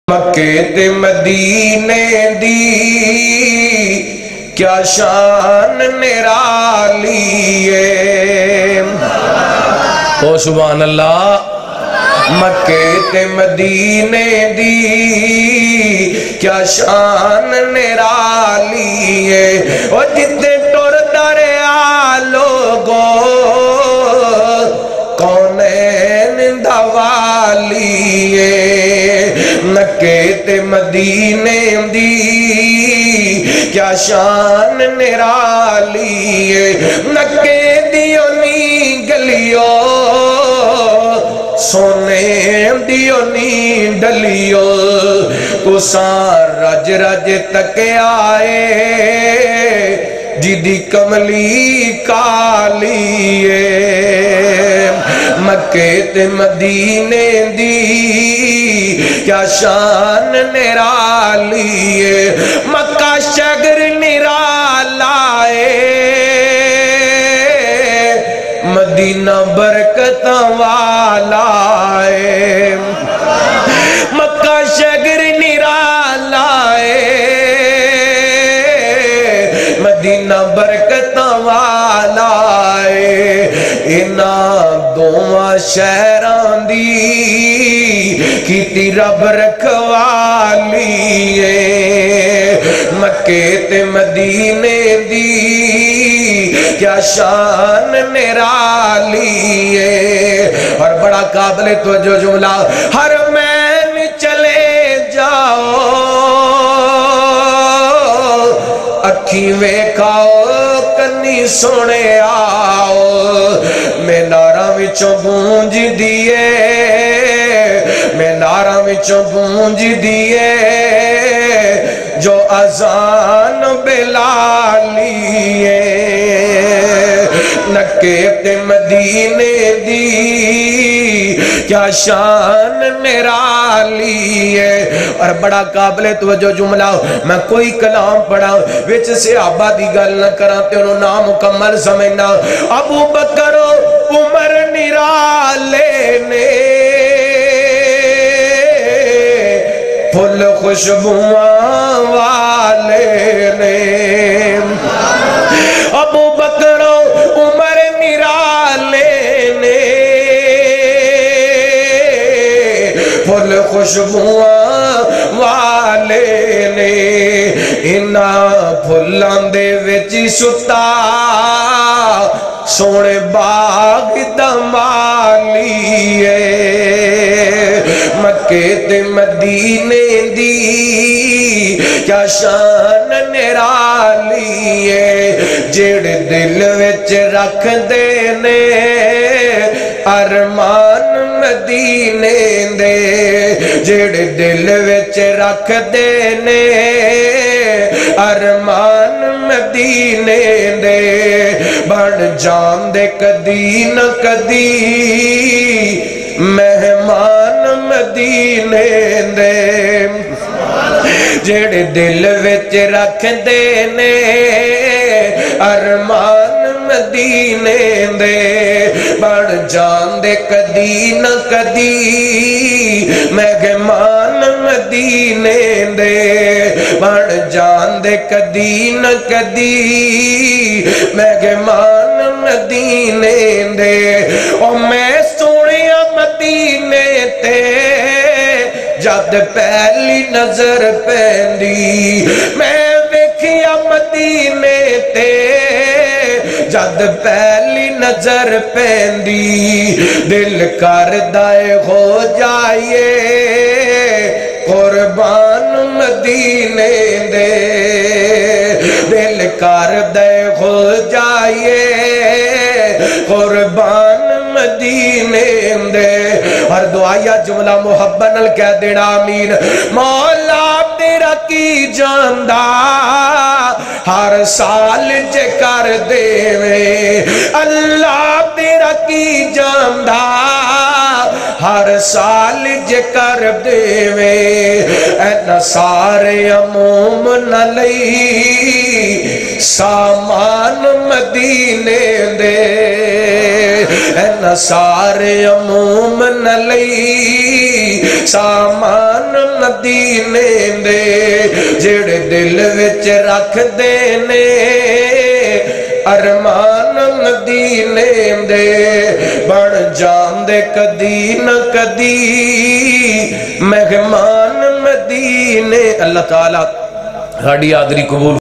مکے تے مدینے دی کیا شان نرالی ہے۔ او سبحان اللہ۔ مکے تے مدینے دی کیا شان نرالی ہے۔ او جتے ٹر دریا لوگو کونین دوالی ہے۔ مکے تے مدینے دی کیا شان نرالی ہے۔ مکے دیو نی گلیو سونے دیو نی ڈلیو کساں رج رج تک آئے جدی کملی کالی ہے۔ مکے تے مدینے دی کیا شان نرالی ہے۔ مکہ شگر نرالا ہے، مدینہ برکت والا ہے۔ مکہ شگر نرالا ہے، مدینہ برکت والا ہے۔ اینا دوواں شہران دی کیتی رب رکھوالی ہے۔ مکے تے مدینے دی کیا شان نرالی ہے۔ اور بڑا قابل توجہ جملہ، ہر مین چلے جاؤ اکھی ویکھاؤ کنی سنے آؤ، میناراں وچوں گونج دیئے، میناراں وچوں گونج دیئے جو اذان بلالی ہے۔ مکے تے مدینے دی کیا شان نرالی ہے۔ اور بڑا قابل توجہ جملہ، میں کوئی کلام پڑھا وچ صحابہ دی گل نہ کراں تے انہوں نام مکمل سمجھنا۔ ابو بکر عمر نرالے نے پھل خوشبواں والے نے، ابو بکر عمر نرالے نے پھل خوشبواں والے نے۔ انہاں پھلاں دے وچ ستا سونے باغ دمالی ہے۔ مکے تے مدینے دی کیا شان نرالی ہے۔ جڑے دل وچ رکھ دینے ارمان مدینے دے، جڑے دل وچ رکھ دینے ارمان مدینے دے، بن جان دے کدی نہ کدی مہمان مدینے دے۔ جڑے دل وچ رکھ دینے ارمان مدینے دے، بن جان دے کدی نہ کدی مہمان مدینے دے، بن جان دے کدی نہ کدی مہمان مدینے دے۔ او میں سونیا مدینے تے جد پہلی نظر پیندی، میں ویکھیا مدینے تے جد پہلی نظر پیندی، دل کردا اے ہو جائیے قربان مدینے دے، دل کردا اے ہو جائیے قربان مدینے دے۔ ہر دعایا جملہ محبت نال کہہ دینا آمین۔ مولا تیرا کی جاندہ ہر سال جے کر دے میں، اللہ تیرا کی جاندہ ہر سال جے کر دے میں، اے نصارے عموم نہ لئی سامان مدینے دے، اے نصارے عموم نہ لئی سامان مدینے دے جڑے دل وچ رکھ دینے ارمان مدینے دے بن جان دے کدی نہ کدی مہمان مدینے۔ اللہ تعالیٰ ہاڑی آدری قبول